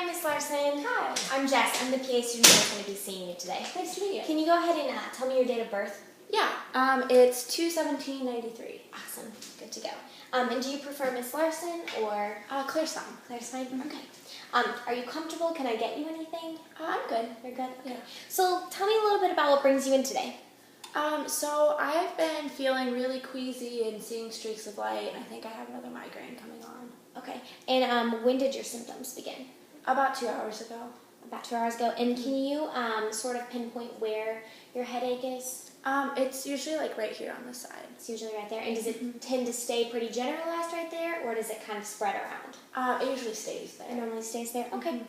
Hi, Miss Larson. Hi. I'm Jess. I'm the PA student that's going to be seeing you today. Nice to meet you. Can you go ahead and tell me your date of birth? Yeah, it's 2/17/93. Awesome. Good to go. And do you prefer Miss Larson or Claire's fine. Claire's fine? Okay. Are you comfortable? Can I get you anything? I'm good. You're good? Okay. Yeah. So tell me a little bit about what brings you in today. So I've been feeling really queasy and seeing streaks of light. I think I have another migraine coming on. Okay. And when did your symptoms begin? About 2 hours ago. About 2 hours ago. And can you sort of pinpoint where your headache is? It's usually like right here on the side. It's usually right there. And does it tend to stay pretty generalized right there, or does it kind of spread around? It usually stays there. It normally stays there. Okay.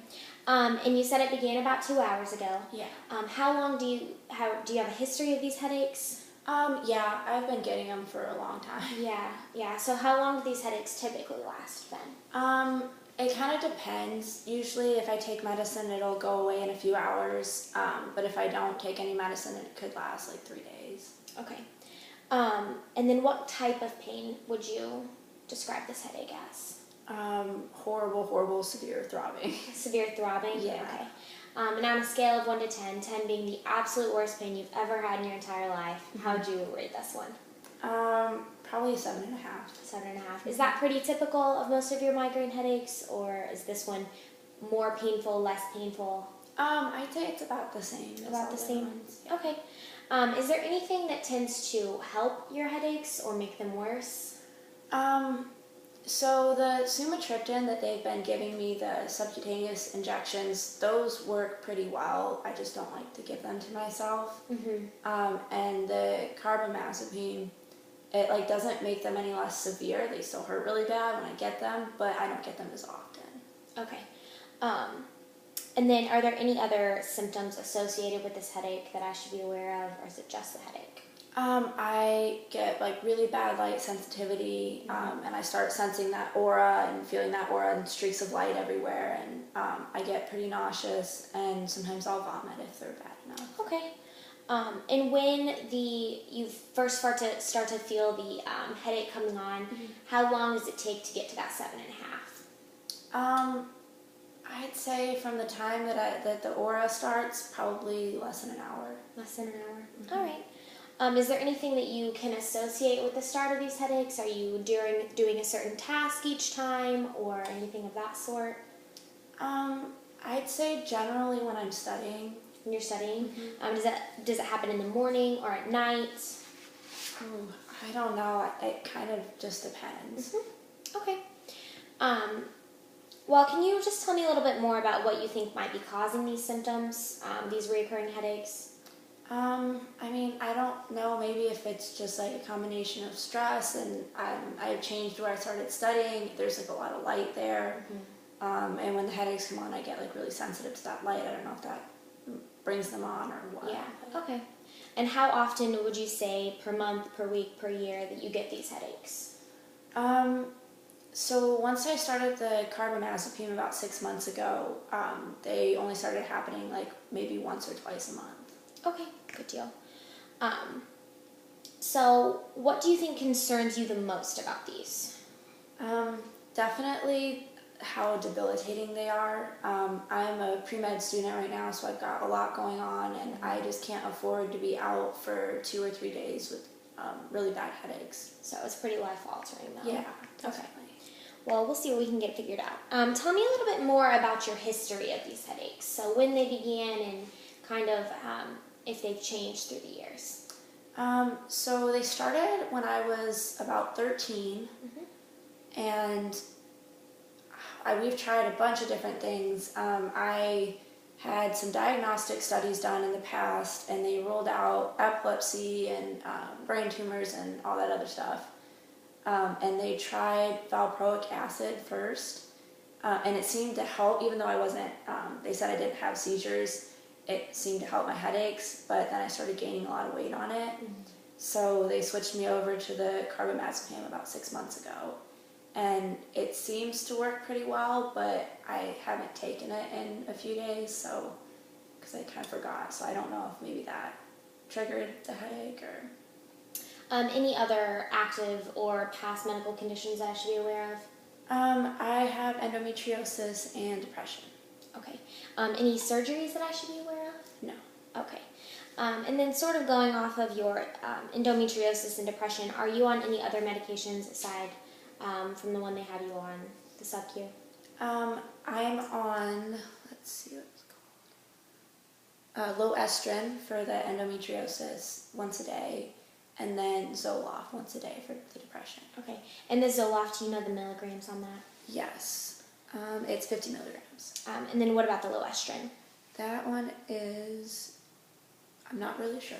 And you said it began about 2 hours ago. Yeah. How long do you have a history of these headaches? Yeah, I've been getting them for a long time. Yeah. So how long do these headaches typically last then? It kind of depends. Usually if I take medicine, it'll go away in a few hours. But if I don't take any medicine, it could last like 3 days. Okay. And then what type of pain would you describe this headache as? Horrible, severe throbbing. Severe throbbing? Yeah. Okay. And on a scale of 1 to 10, 10 being the absolute worst pain you've ever had in your entire life, how would you rate this one? Probably 7.5. 7.5. Is that pretty typical of most of your migraine headaches, or is this one more painful, less painful? I'd say it's about the same. About the same? Ones. Yeah. Okay. Is there anything that tends to help your headaches or make them worse? So the sumatriptan that they've been giving me, the subcutaneous injections, those work pretty well. I just don't like to give them to myself. And the carbamazepine, it like doesn't make them any less severe. They still hurt really bad when I get them, but I don't get them as often. Okay. And then are there any other symptoms associated with this headache that I should be aware of, or is it just the headache? I get like really bad light sensitivity, and I start sensing that aura and feeling that aura and streaks of light everywhere, and I get pretty nauseous, and sometimes I'll vomit if they're bad enough. Okay. And when you first start to feel the headache coming on, how long does it take to get to that 7.5? I'd say from the time that the aura starts, probably less than an hour. Less than an hour. All right. Is there anything that you can associate with the start of these headaches? Are you doing a certain task each time, or anything of that sort? I'd say generally when I'm studying. When you're studying? Does it happen in the morning or at night? I don't know. It kind of just depends. Okay. Well, can you just tell me a little bit more about what you think might be causing these symptoms, these recurring headaches? I mean, I don't know, maybe if it's just like a combination of stress, and I've changed where I started studying. There's like a lot of light there. And when the headaches come on, I get like really sensitive to that light. I don't know if that brings them on or what. Yeah, okay. And how often would you say per month, per week, per year that you get these headaches? So once I started the carbamazepine about 6 months ago, they only started happening like maybe once or twice a month. Okay, good deal. So what do you think concerns you the most about these? Definitely how debilitating they are. I'm a pre-med student right now, so I've got a lot going on, and I just can't afford to be out for 2 or 3 days with really bad headaches. So it's pretty life-altering though. Yeah, definitely. Okay. Well, we'll see what we can get figured out. Tell me a little bit more about your history of these headaches. So when they began and kind of if they've changed through the years. So they started when I was about 13, and we've tried a bunch of different things. I had some diagnostic studies done in the past, and they ruled out epilepsy and brain tumors and all that other stuff. And they tried valproic acid first, and it seemed to help, even though I wasn't, they said I didn't have seizures. It seemed to help my headaches, but then I started gaining a lot of weight on it. So they switched me over to the carbamazepine about 6 months ago. And it seems to work pretty well, but I haven't taken it in a few days, so, because I kind of forgot, so I don't know if maybe that triggered the headache or... Any other active or past medical conditions that I should be aware of? I have endometriosis and depression. Okay. Any surgeries that I should be aware of? No. Okay. And then sort of going off of your endometriosis and depression, are you on any other medications aside from the one they have you on, the sub-Q? I'm on, let's see what it's called. Low estrogen for the endometriosis once a day, and then Zoloft once a day for the depression. Okay. And the Zoloft, do you know the milligrams on that? Yes. It's 50 milligrams. And then what about the low estrogen? That one is, I'm not really sure.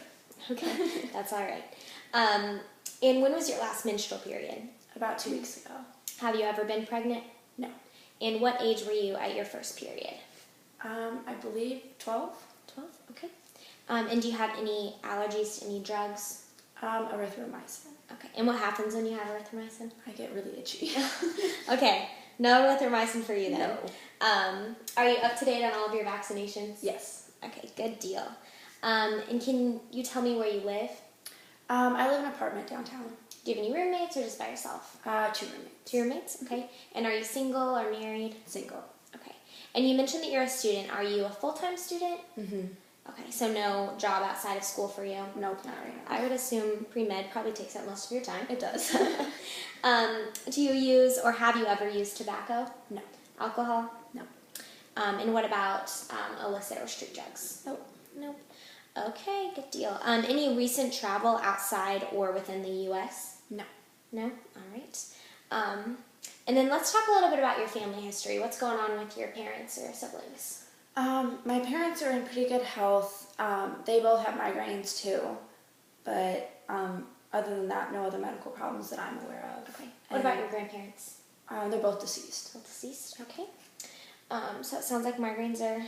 Okay, that's all right. And when was your last menstrual period? About 2 weeks ago. Have you ever been pregnant? No. And what age were you at your first period? I believe 12. 12, okay. And do you have any allergies to any drugs? Erythromycin. Okay, and what happens when you have erythromycin? I get really itchy. Okay, no erythromycin for you then. No. Are you up to date on all of your vaccinations? Yes. Okay, good deal. And can you tell me where you live? I live in an apartment downtown. Do you have any roommates or just by yourself? 2 roommates. 2 roommates, okay. And are you single or married? Single. Okay. And you mentioned that you're a student. Are you a full-time student? Mm-hmm. Okay, so no job outside of school for you? Nope, not right now. I would assume pre-med probably takes up most of your time. It does. Do you use or have you ever used tobacco? No. Alcohol? No. And what about illicit or street drugs? Nope. Nope. Okay, good deal. Any recent travel outside or within the U.S.? No. No? All right. And then let's talk a little bit about your family history. What's going on with your parents or siblings? My parents are in pretty good health. They both have migraines too, but other than that, no other medical problems that I'm aware of. Okay. What about your grandparents? They're both deceased. Both deceased. Okay. So it sounds like migraines are.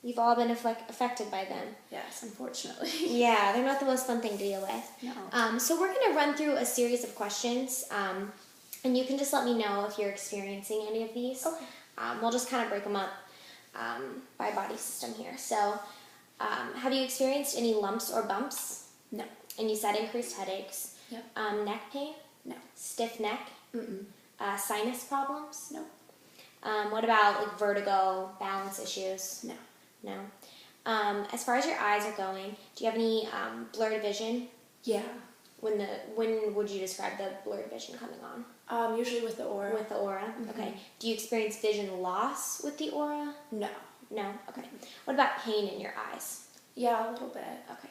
You've all been affected by them. Yes, unfortunately. Yeah, they're not the most fun thing to deal with. No. So we're going to run through a series of questions, and you can just let me know if you're experiencing any of these. Okay. We'll just kind of break them up by body system here. So, have you experienced any lumps or bumps? No. And you said increased headaches. Yep. Neck pain? No. Stiff neck? Mm-mm. Sinus problems? No. What about like vertigo, balance issues? No. No. As far as your eyes are going, do you have any blurred vision? Yeah. When would you describe the blurred vision coming on? Usually with the aura. With the aura? Mm-hmm. Okay. Do you experience vision loss with the aura? No. No? Okay. What about pain in your eyes? Yeah, a little bit. Okay.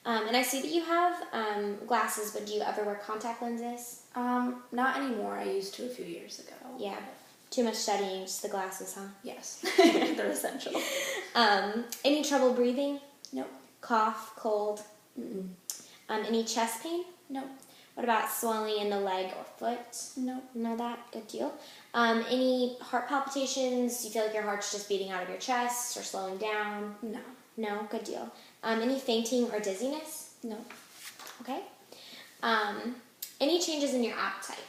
And I see that you have glasses, but do you ever wear contact lenses? Not anymore. I used to a few years ago. Yeah. Too much studying, just the glasses, huh? Yes. They're essential. Any trouble breathing? Nope. Cough, cold? Mm-mm. Any chest pain? Nope. What about swelling in the leg or foot? Nope. Know that? Good deal. Any heart palpitations? Do you feel like your heart's just beating out of your chest or slowing down? No. No? Good deal. Any fainting or dizziness? Nope. Okay. Any changes in your appetite?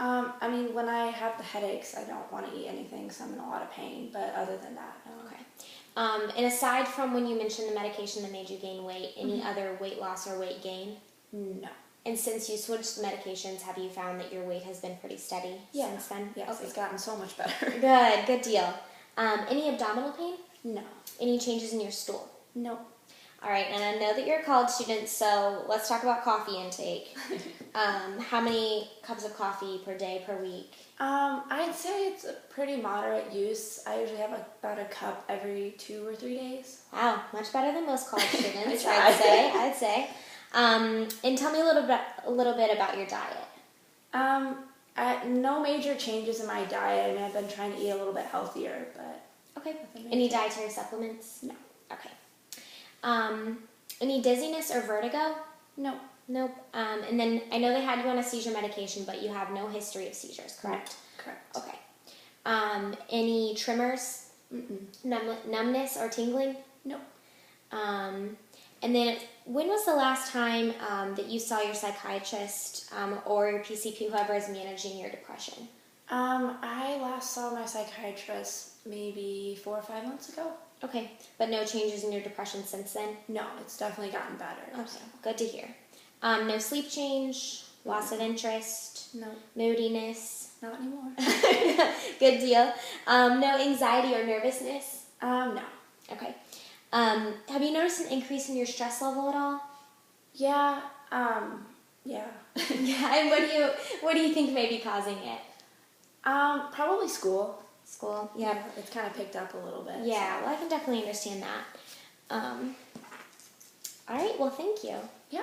I mean, when I have the headaches, I don't want to eat anything, so I'm in a lot of pain. But other than that, no. Okay. And aside from when you mentioned the medication that made you gain weight, any other weight loss or weight gain? No. And since you switched medications, have you found that your weight has been pretty steady since then? Yes, Okay. it's gotten so much better. Good deal. Any abdominal pain? No. Any changes in your stool? No. All right, and I know that you're a college student, so let's talk about coffee intake. How many cups of coffee per day, per week? I'd say it's a pretty moderate use. I usually have about a cup every 2 or 3 days. Wow, much better than most college students, I try. I'd say. And tell me a little bit about your diet. No major changes in my diet. I mean, I've been trying to eat a little bit healthier, but Okay. nothing Any major. dietary supplements? No. Okay. Any dizziness or vertigo? No. Nope. And then I know they had you on a seizure medication, but you have no history of seizures, correct? Correct. Okay. Any tremors? Mm-mm. Numbness or tingling? No. And then when was the last time that you saw your psychiatrist or your PCP, whoever is managing your depression? I last saw my psychiatrist maybe 4 or 5 months ago. Okay, but no changes in your depression since then? No, it's definitely gotten better. Okay, So. good to hear. No sleep change, loss of interest, No. moodiness? not anymore. Good deal. No anxiety or nervousness? No. Okay. Have you noticed an increase in your stress level at all? Yeah. Yeah. Yeah. And what do you think may be causing it? Probably school. School. Yeah, it's kind of picked up a little bit. Yeah. Well, I can definitely understand that. All right. Well, thank you. Yeah.